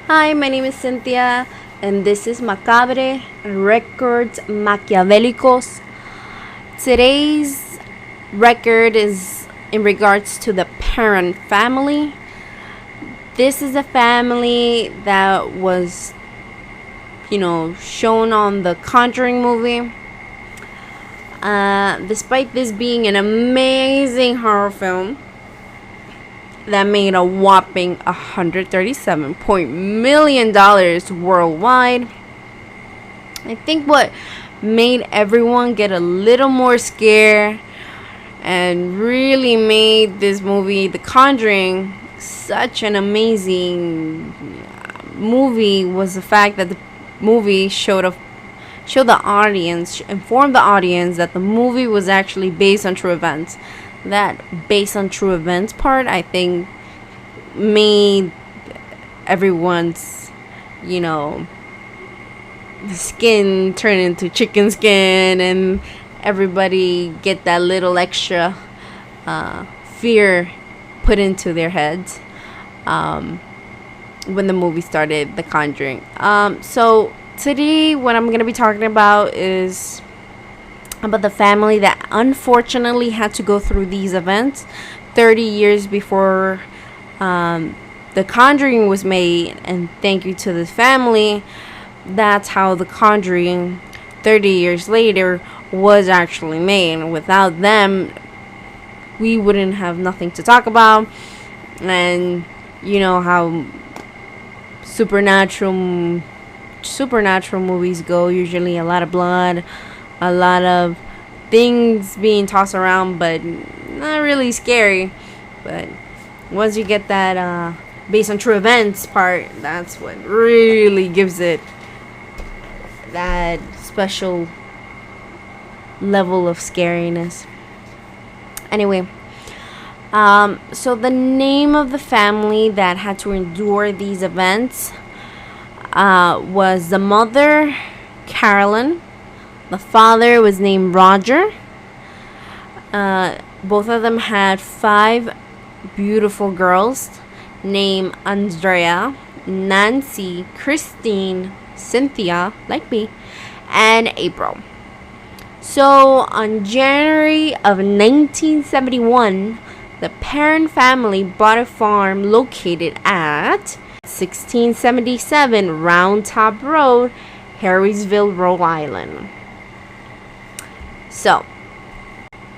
Hi, my name is Cynthia, and this is Macabre Records Maquiavélicos. Today's record is in regards to the Perron family. This is a family that was, shown on the Conjuring movie. Despite this being an amazing horror film, that made a whopping $137 million worldwide. I think what made everyone get a little more scared and really made this movie, The Conjuring, such an amazing movie was the fact that the movie informed the audience that the movie was actually based on true events. That based on true events part, I think, made everyone's, skin turn into chicken skin, and everybody get that little extra fear put into their heads when the movie started, The Conjuring. So today, what I'm going to be talking about is about the family that unfortunately had to go through these events 30 years before The Conjuring was made. And thank you to this family, that's how The Conjuring 30 years later was actually made. Without them, we wouldn't have nothing to talk about. And you know how supernatural movies go, usually a lot of blood, a lot of things being tossed around, but not really scary. But once you get that based on true events part, that's what really gives it that special level of scariness. Anyway, so the name of the family that had to endure these events was the mother, Carolyn. The father was named Roger. Both of them had 5 beautiful girls named Andrea, Nancy, Christine, Cynthia, like me, and April. So on January of 1971, the Perron family bought a farm located at 1677 Round Top Road, Harrisville, Rhode Island. So,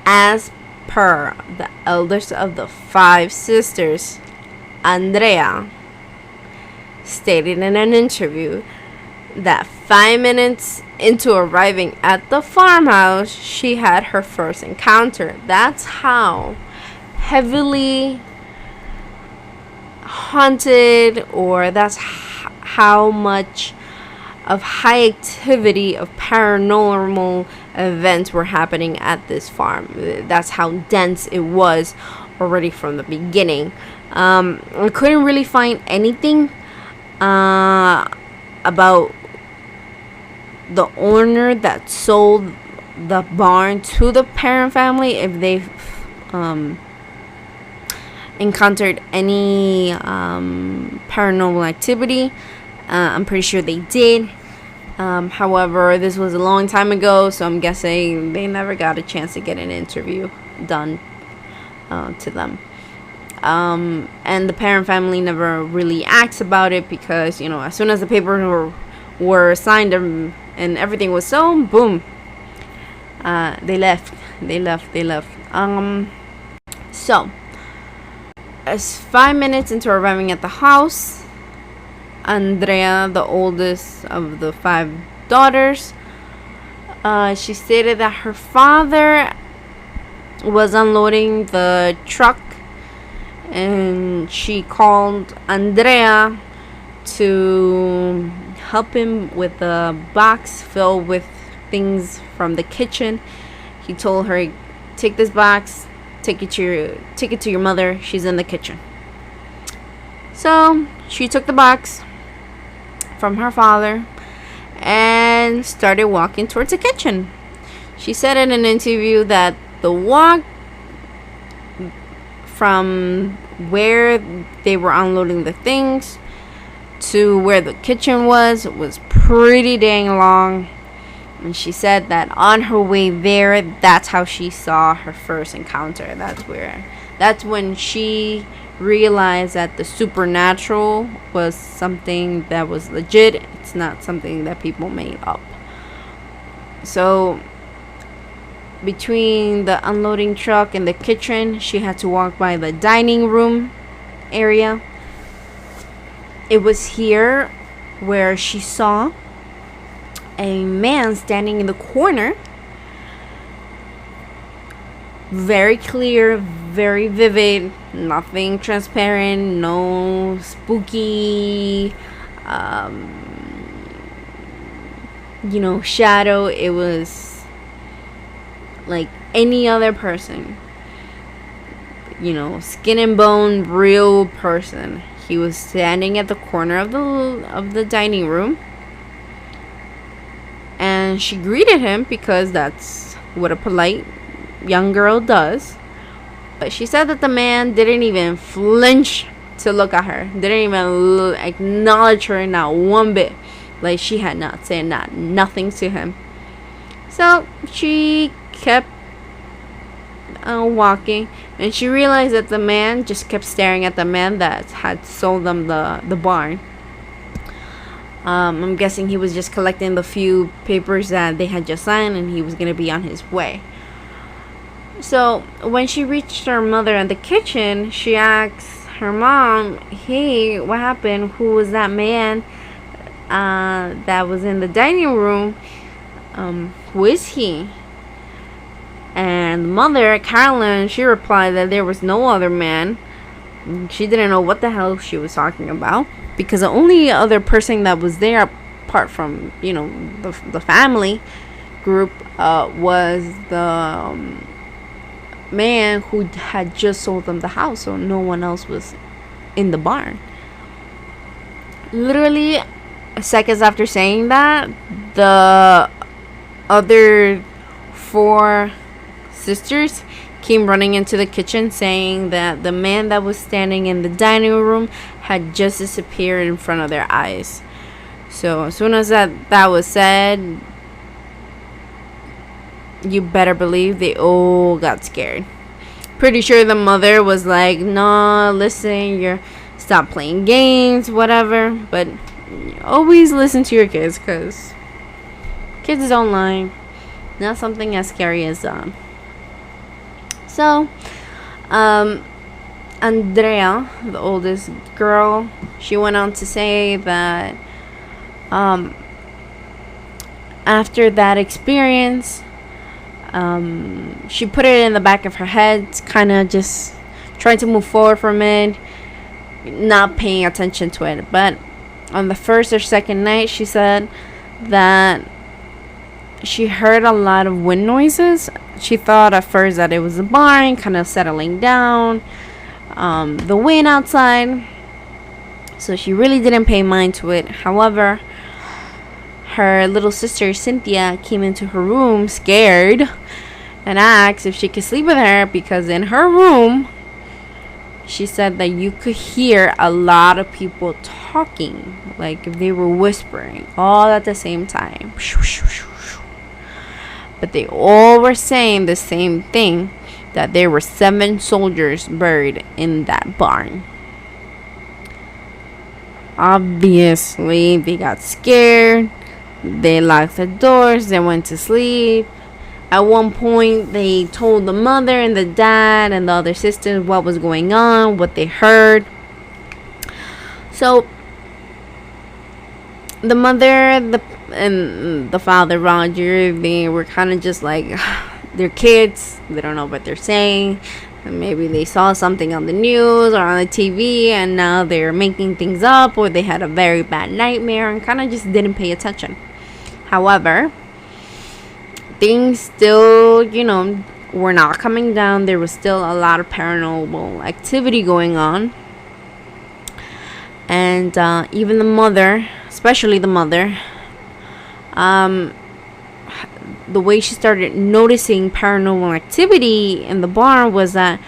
as per the eldest of the 5 sisters, Andrea, stated in an interview that 5 minutes into arriving at the farmhouse, she had her first encounter. That's how heavily haunted, or that's how much of high activity of paranormal events were happening at this farm. That's how dense it was already from the beginning. I couldn't really find anything about the owner that sold the barn to the Perron family, if they've encountered any paranormal activity. I'm pretty sure they did. However, this was a long time ago, so I'm guessing they never got a chance to get an interview done to them. And the Perron family never really asked about it because, as soon as the papers were signed and everything was sold, boom, they left. So, as 5 minutes into arriving at the house, Andrea, the oldest of the 5 daughters, she stated that her father was unloading the truck, and she called Andrea to help him with a box filled with things from the kitchen. He told her, "Take this box, take it to your mother. She's in the kitchen." So she took the box from her father and started walking towards the kitchen. She said in an interview that the walk from where they were unloading the things to where the kitchen was pretty dang long. And she said that on her way there, that's how she saw her first encounter. That's when she realized that the supernatural was something that was legit. It's not something that people made up. So between the unloading truck and the kitchen, she had to walk by the dining room area. It was here where she saw a man standing in the corner. Very clear, very vivid, nothing transparent, no spooky, shadow. It was like any other person, skin and bone, real person. He was standing at the corner of the dining room, and she greeted him because that's what a polite young girl does. But she said that the man didn't even flinch to look at her, didn't even acknowledge her, not one bit. Like she had not said nothing to him. So she kept walking, and she realized that the man just kept staring at the man that had sold them the barn. I'm guessing he was just collecting the few papers that they had just signed, and he was going to be on his way. So when she reached her mother in the kitchen, she asked her mom, "Hey, what happened? Who was that man that was in the dining room? Who is he?" And mother, Carolyn, she replied that there was no other man. She didn't know what the hell she was talking about, because the only other person that was there, apart from the family group, was the man who had just sold them the house. So no one else was in the barn. Literally seconds after saying that, the other 4 sisters came running into the kitchen saying that the man that was standing in the dining room had just disappeared in front of their eyes. So as soon as that was said, you better believe they all got scared. Pretty sure the mother was like, "No, listen, stop playing games, whatever." But always listen to your kids, because kids don't lie. Not something as scary as that. So, Andrea, the oldest girl, she went on to say that after that experience, she put it in the back of her head, kind of just trying to move forward from it, not paying attention to it. But on the first or second night, she said that she heard a lot of wind noises. She thought at first that it was the barn kind of settling down, the wind outside. So she really didn't pay mind to it. However, her little sister Cynthia came into her room scared and asked if she could sleep with her, because in her room, she said that you could hear a lot of people talking, like if they were whispering all at the same time. But they all were saying the same thing, that there were 7 soldiers buried in that barn. Obviously, they got scared. They locked the doors. They went to sleep. At one point, they told the mother and the dad and the other sisters what was going on, what they heard. So the mother, and the father, Roger, they were kind of just like, they're kids. They don't know what they're saying. And maybe they saw something on the news or on the TV, and now they're making things up, or they had a very bad nightmare and kind of just didn't pay attention. However, things still, were not coming down. There was still a lot of paranormal activity going on. And even the mother, especially the mother, the way she started noticing paranormal activity in the barn was that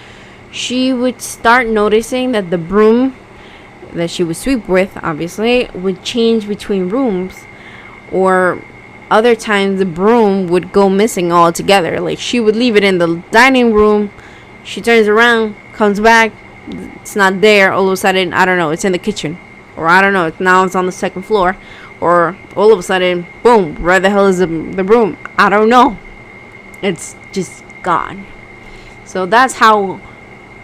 she would start noticing that the broom that she would sweep with, obviously, would change between rooms, or other times the broom would go missing altogether. Like, she would leave it in the dining room, she turns around, comes back, it's not there. All of a sudden, I don't know, it's in the kitchen, or I don't know, now it's on the second floor, or all of a sudden, boom, where the hell is the broom? I don't know. It's just gone. So that's how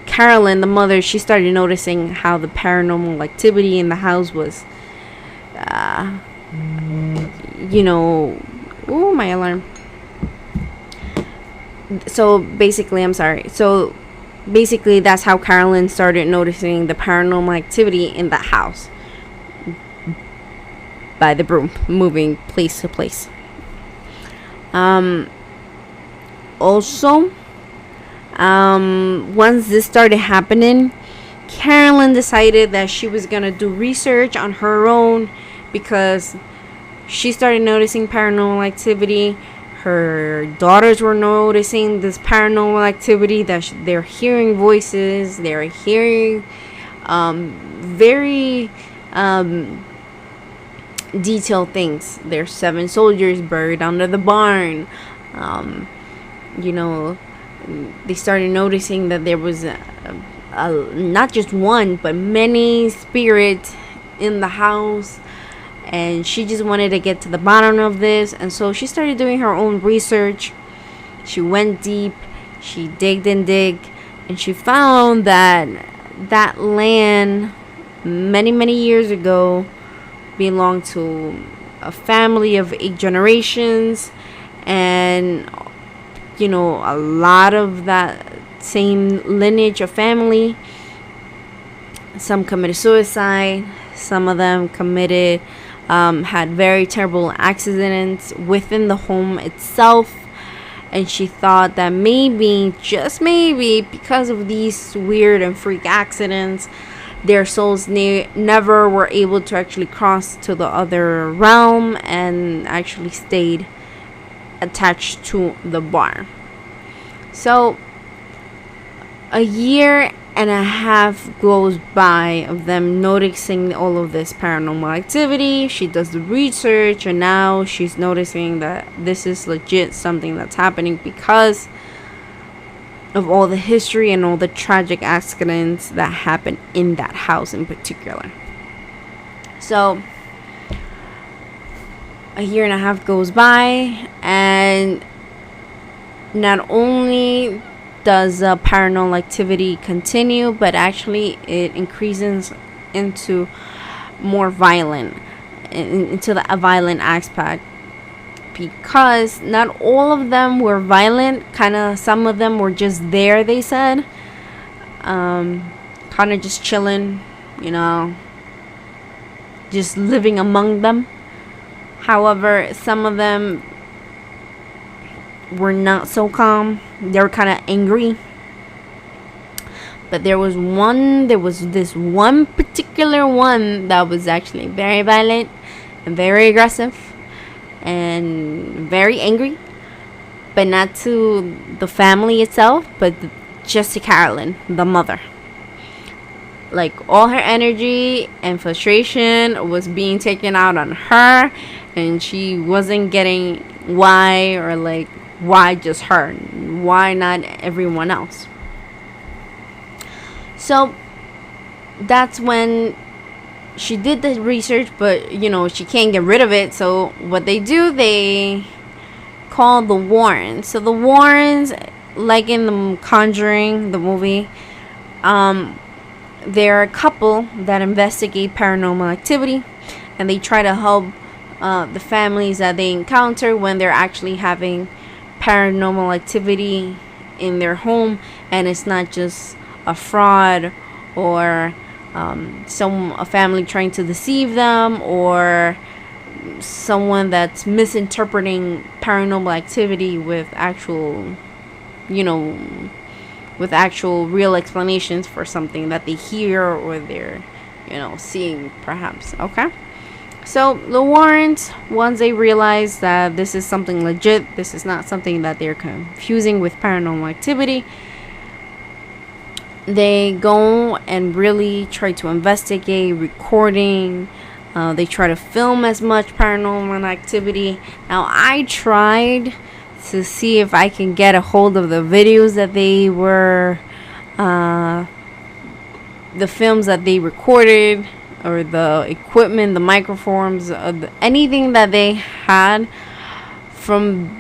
Carolyn, the mother, she started noticing how the paranormal activity in the house was, oh, my alarm. So basically, I'm sorry. So basically, that's how Carolyn started noticing the paranormal activity in that house by the broom moving place to place. Also, once this started happening, Carolyn decided that she was gonna do research on her own, because she started noticing paranormal activity. Her daughters were noticing this paranormal activity, that they're hearing voices, they're hearing very detailed things. There's 7 soldiers buried under the barn. They started noticing that there was not just one, but many spirits in the house. And she just wanted to get to the bottom of this. And so she started doing her own research. She went deep. She digged and digged. And she found that that land, many, many years ago, belonged to a family of 8 generations. And, a lot of that same lineage of family, some committed suicide. Some of them had very terrible accidents within the home itself. And she thought that maybe, just maybe, because of these weird and freak accidents, their souls never were able to actually cross to the other realm and actually stayed attached to the barn. So a year and a half goes by of them noticing all of this paranormal activity. She does the research, and now she's noticing that this is legit something that's happening because of all the history and all the tragic accidents that happened in that house in particular. So a year and a half goes by, and not only does paranormal activity continue, but actually it increases into more violent, into a violent aspect, because not all of them were violent. Some of them were just there, they said, kind of just chilling, just living among them. However, some of them were not so calm. They were kind of angry. But there was this one particular one that was actually very violent and very aggressive and very angry. But not to the family itself, but just to Carolyn, the mother. Like, all her energy and frustration was being taken out on her, and she wasn't getting why, or like, why just her? Why not everyone else? So that's when she did the research, but she can't get rid of it. So what they do, they call the Warrens. So the Warrens, like in the Conjuring, the movie, they're a couple that investigate paranormal activity, and they try to help the families that they encounter when they're actually having paranormal activity in their home, and it's not just a fraud or a family trying to deceive them, or someone that's misinterpreting paranormal activity with actual real explanations for something that they hear or they're seeing, perhaps. Okay. So the Warrens, once they realize that this is something legit, this is not something that they're confusing with paranormal activity, they go and really try to investigate recording. They try to film as much paranormal activity. Now, I tried to see if I can get a hold of the videos that they were, the films that they recorded, or the equipment, the microphones, anything that they had from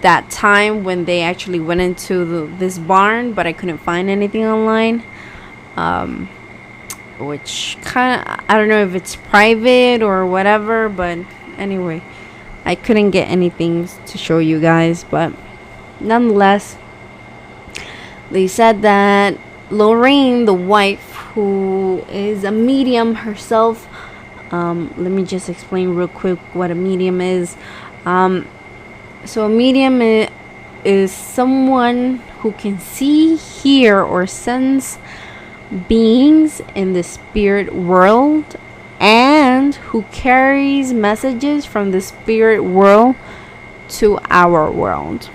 that time when they actually went into this barn, but I couldn't find anything online. Which kind of, I don't know if it's private or whatever, but anyway, I couldn't get anything to show you guys. But nonetheless, they said that Lorraine, the wife, who is a medium herself, let me just explain real quick what a medium is. So a medium is someone who can see, hear, or sense beings in the spirit world, and who carries messages from the spirit world to our world.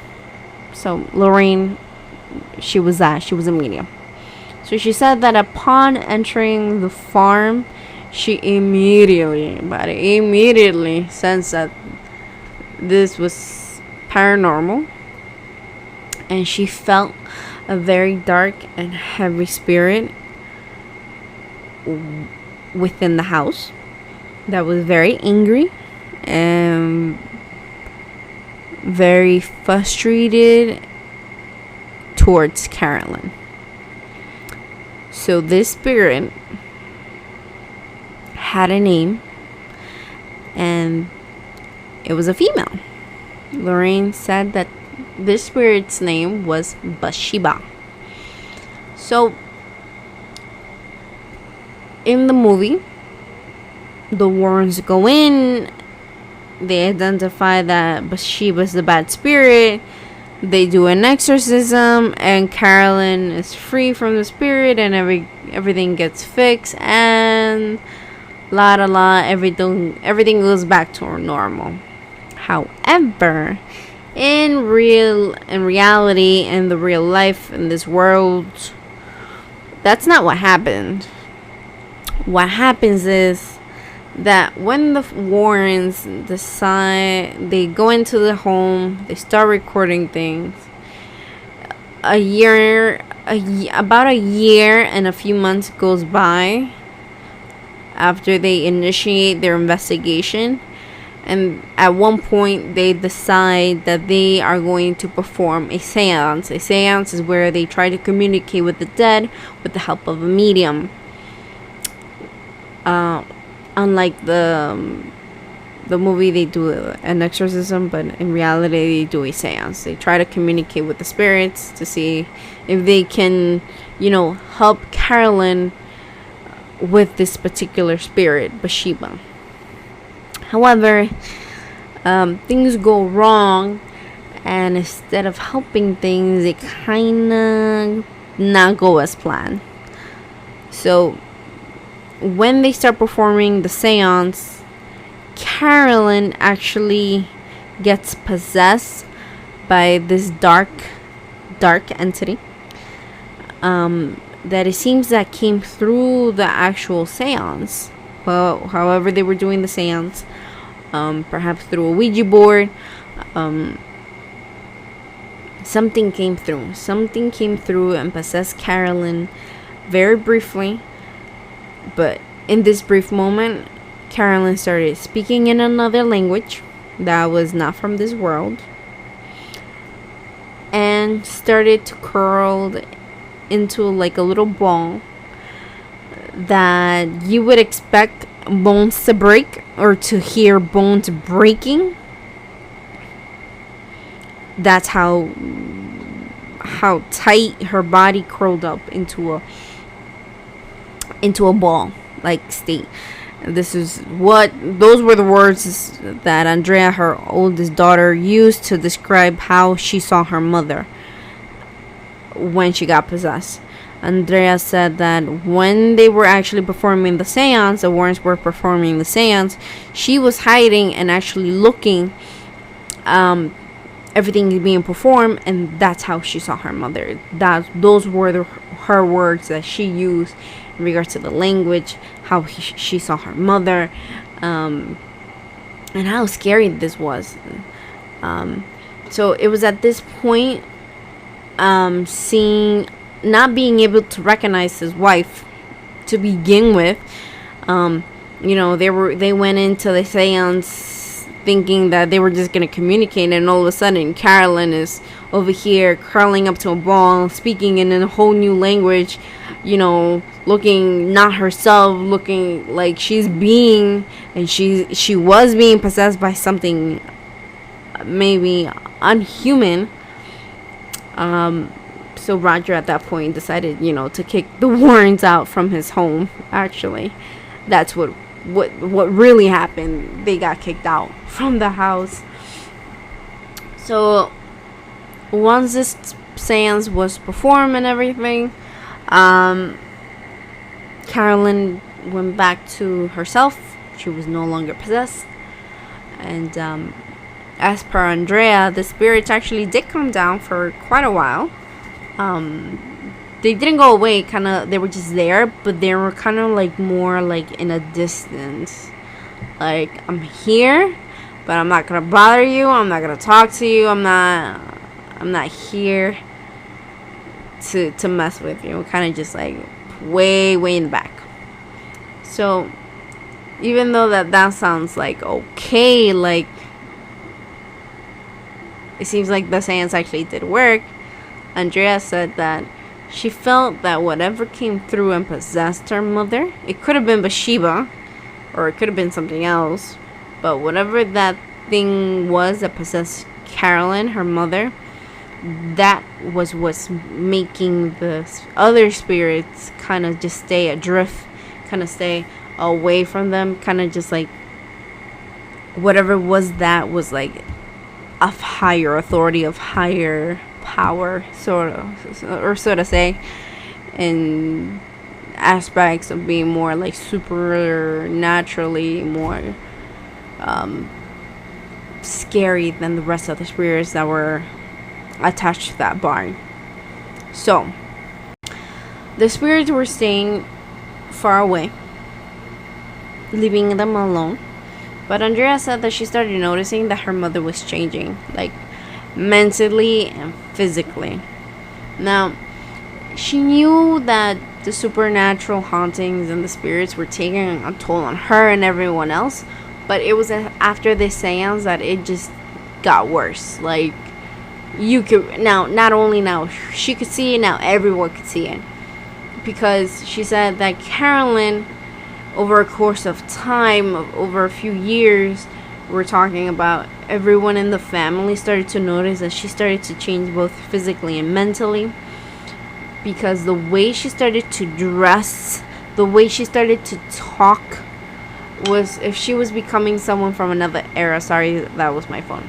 So Lorraine, she was a medium. So she said that upon entering the farm, she immediately sensed that this was paranormal, and she felt a very dark and heavy spirit within the house that was very angry and very frustrated towards Carolyn. So this spirit had a name, and it was a female. Lorraine said that this spirit's name was Bathsheba. So in the movie, the Warrens go in, they identify that Bathsheba's the bad spirit, they do an exorcism, and Carolyn is free from the spirit, and everything gets fixed, and everything goes back to normal. However, in reality, in the real life, in this world, that's not what happened. What happens is that when the Warrens decide, they go into the home, they start recording things. About a year and a few months goes by after they initiate their investigation, and at one point they decide that they are going to perform a seance. A seance is where they try to communicate with the dead with the help of a medium. Unlike the movie, they do an exorcism, but in reality they do a seance. They try to communicate with the spirits to see if they can, help Carolyn with this particular spirit, Bathsheba. However, things go wrong, and instead of helping things, they kind of not go as planned. So when they start performing the seance, Carolyn actually gets possessed by this dark entity that it seems that came through the actual seance. Well, however they were doing the seance, perhaps through a Ouija board, something came through and possessed Carolyn very briefly. But in this brief moment, Carolyn started speaking in another language that was not from this world, and started to curl into like a little ball that you would expect bones to break, or to hear bones breaking. That's how tight her body curled up into a ball like state. Those were the words that Andrea, her oldest daughter, used to describe how she saw her mother when she got possessed. Andrea said that when they were actually performing the seance, the Warrens were performing the seance, she was hiding and actually looking everything is being performed, and that's how she saw her mother. Those were her words that she used in regards to the language, how she saw her mother, and how scary this was. So it was at this point, seeing, not being able to recognize his wife to begin with. They went into the seance thinking that they were just going to communicate, and all of a sudden Carolyn is over here curling up to a ball, speaking in a whole new language, looking not herself, looking like she was being possessed by something maybe unhuman. So Roger at that point decided, to kick the Warrens out from his home. Actually, that's what really happened. They got kicked out from the house. So once this seance was performed and everything, Carolyn went back to herself. She was no longer possessed. And as per Andrea, the spirits actually did come down for quite a while. They didn't go away, they were just there, but they were kind of like more like in a distance. Like, I'm here, but I'm not gonna bother you, I'm not gonna talk to you, I'm not here to mess with you. Kind of just like way in the back. So even though that sounds like okay, like it seems like the seance actually did work, Andrea said that she felt that whatever came through and possessed her mother, it could have been Bathsheba, or it could have been something else, but whatever that thing was that possessed Carolyn, her mother, that was what's making the other spirits kind of just stay adrift, kind of stay away from them, kind of just like whatever was that was like of higher authority, of higher power, so to say, in aspects of being more like supernaturally more scary than the rest of the spirits that were attached to that barn. So the spirits were staying far away, leaving them alone. But Andrea said that she started noticing that her mother was changing, like mentally and physically. Now, she knew that the supernatural hauntings and the spirits were taking a toll on her and everyone else, but it was after this seance that it just got worse. Like, you could not only now she could see it, now everyone could see it, because she said that Carolyn, over a course of time, over a few years, we're talking about, everyone in the family started to notice that she started to change both physically and mentally, because the way she started to dress, the way she started to talk, was if she was becoming someone from another era. Sorry, that was my phone.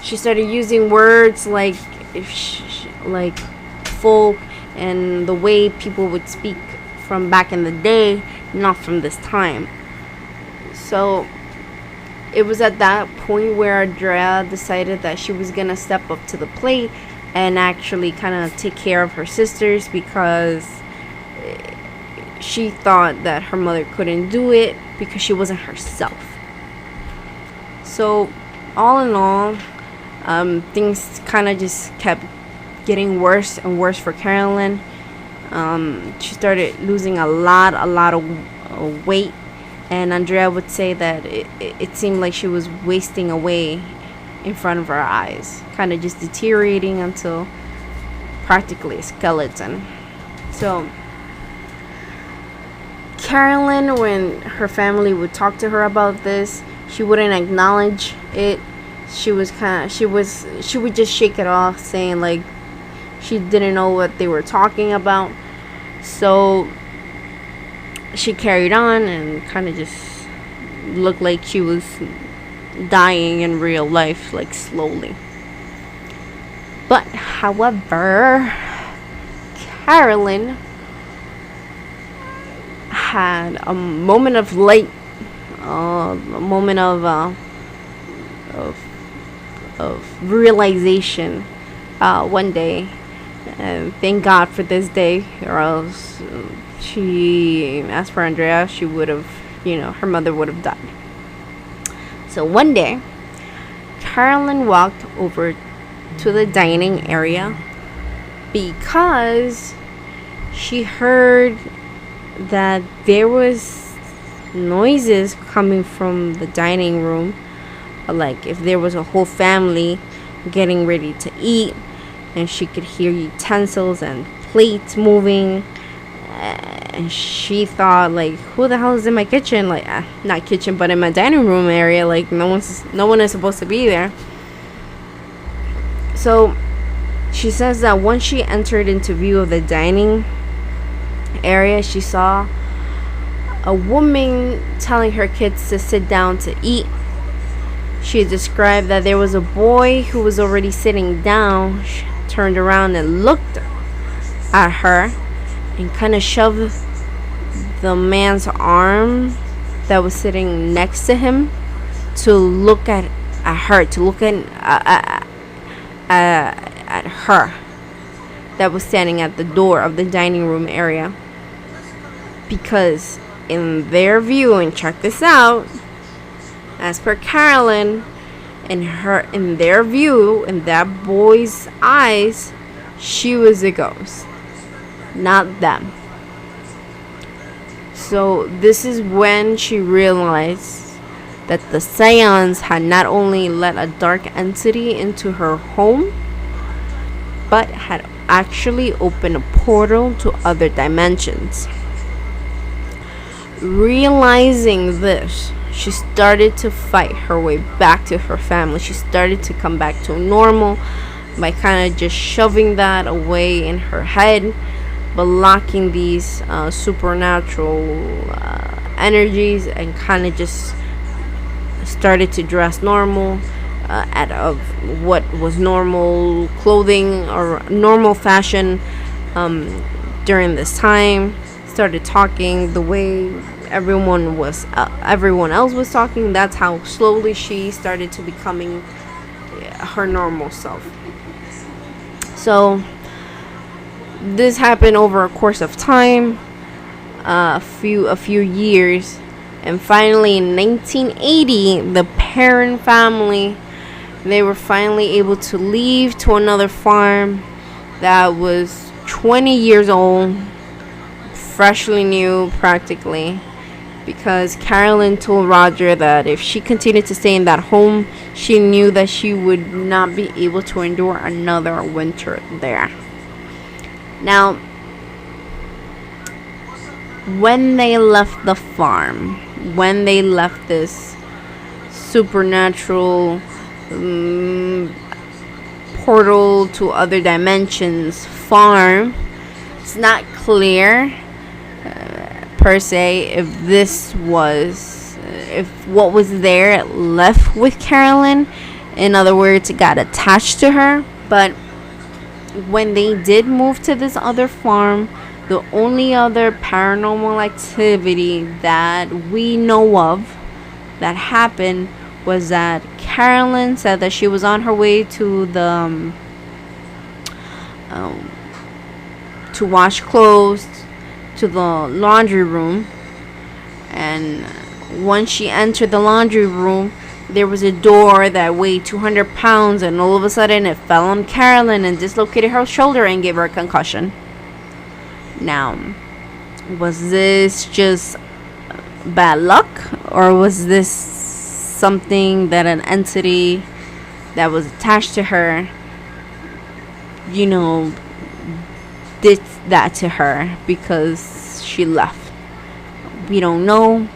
She started using words like like folk and the way people would speak from back in the day, not from this time. So it was at that point where Andrea decided that she was gonna step up to the plate and actually kind of take care of her sisters, because she thought that her mother couldn't do it because she wasn't herself. So all in all, things kind of just kept getting worse and worse for Carolyn. She started losing a lot of weight, and Andrea would say that it seemed like she was wasting away in front of her eyes, kind of just deteriorating until practically a skeleton. So Carolyn, when her family would talk to her about this, she wouldn't acknowledge it. She would just shake it off, saying like she didn't know what they were talking about. So she carried on and kind of just looked like she was dying in real life, like slowly. But however, Carolyn had a moment of light, a moment of of realization one day. And thank God for this day, or else as for Andrea, she would have, her mother would have died. So one day, Carolyn walked over to the dining area because she heard that there was noises coming from the dining room, like if there was a whole family getting ready to eat, and she could hear utensils and plates moving, and she thought, like, who the hell is in my kitchen? Like, not kitchen, but in my dining room area. Like, no one is supposed to be there. So she says that once she entered into view of the dining area, she saw a woman telling her kids to sit down to eat. She described that there was a boy who was already sitting down. She turned around and looked at her and kind of shoved the man's arm that was sitting next to him to look at her, to look at her that was standing at the door of the dining room area. Because in their view, and check this out, as per Carolyn, in their view, in that boy's eyes, she was a ghost, not them. So this is when she realized that the seance had not only let a dark entity into her home, but had actually opened a portal to other dimensions. Realizing this, she started to fight her way back to her family. She started to come back to normal by kind of just shoving that away in her head, blocking these supernatural energies, and kind of just started to dress normal out of what was normal clothing or normal fashion during this time. Started talking the way everyone else was talking. That's how slowly she started to becoming her normal self. So this happened over a course of time, a few years, and finally in 1980, the Perron family, they were finally able to leave to another farm that was 20 years old, freshly new practically, because Carolyn told Roger that if she continued to stay in that home, she knew that she would not be able to endure another winter there. Now, when they left the farm, when they left this supernatural portal to other dimensions farm, it's not clear per se if what was there left with Carolyn, in other words, it got attached to her. But when they did move to this other farm, the only other paranormal activity that we know of that happened was that Carolyn said that she was on her way to the to wash clothes, to the laundry room, and once she entered the laundry room, there was a door that weighed 200 pounds, and all of a sudden it fell on Carolyn and dislocated her shoulder and gave her a concussion. Now, was this just bad luck, or was this something that an entity that was attached to her, did that to her because she left? We don't know.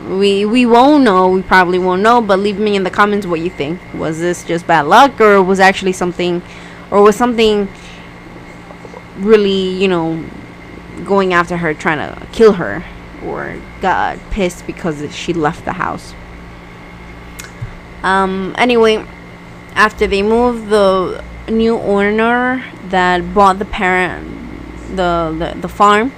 We won't know. We probably won't know. But leave me in the comments what you think. Was this just bad luck, or was actually something, or was something really, going after her, trying to kill her, or got pissed because she left the house? Anyway, after they moved, the new owner that bought the farm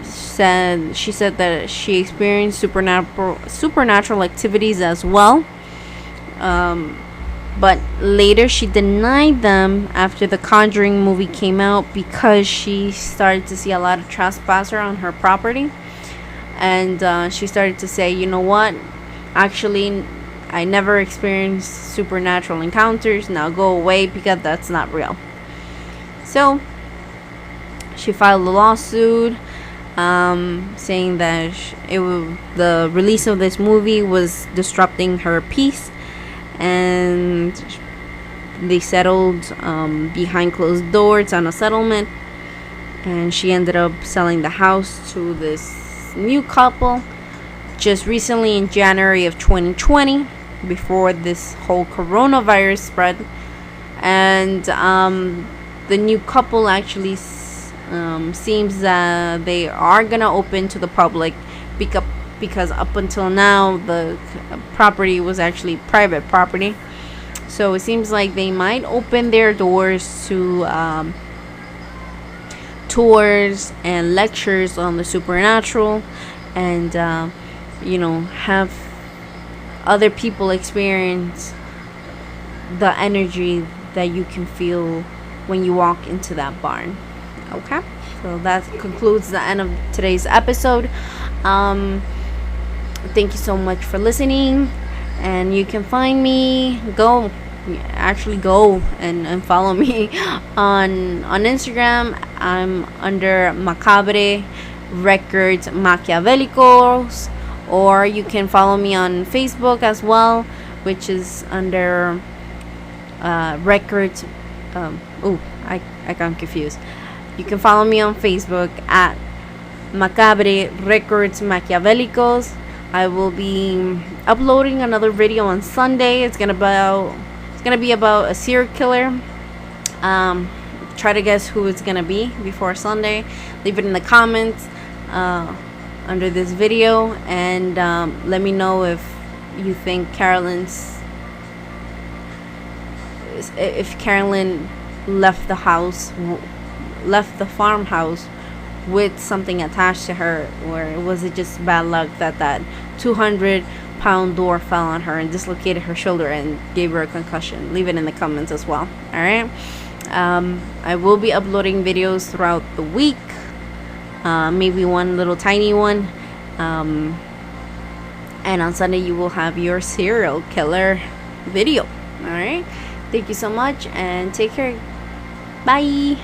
said that she experienced supernatural activities as well. but later she denied them after the Conjuring movie came out because she started to see a lot of trespasser on her property. And she started to say, you know what, actually I never experienced supernatural encounters, now go away because that's not real. So she filed a lawsuit, saying that the release of this movie was disrupting her peace, and they settled behind closed doors on a settlement, and she ended up selling the house to this new couple just recently in January of 2020, before this whole coronavirus spread. And the new couple actually seems that they are gonna open to the public, because up until now the property was actually private property. So it seems like they might open their doors to tours and lectures on the supernatural, and have other people experience the energy that you can feel when you walk into that barn. Okay, so that concludes the end of today's episode. Thank you so much for listening, and you can find me, go and follow me on Instagram. I'm under Macabre Records Machiavelicos, or you can follow me on Facebook as well, which is under Records. I got confused. You can follow me on Facebook at Macabre Records Machiavelicos. I will be uploading another video on Sunday. It's gonna be about a serial killer. Try to guess who it's gonna be before Sunday. Leave it in the comments under this video, and let me know if you think Carolyn left the farmhouse with something attached to her, or was it just bad luck that 200-pound door fell on her and dislocated her shoulder and gave her a concussion. Leave it in the comments as well. All right. I will be uploading videos throughout the week, maybe one little tiny one, and on Sunday you will have your serial killer video. All right, thank you so much, and take care. Bye.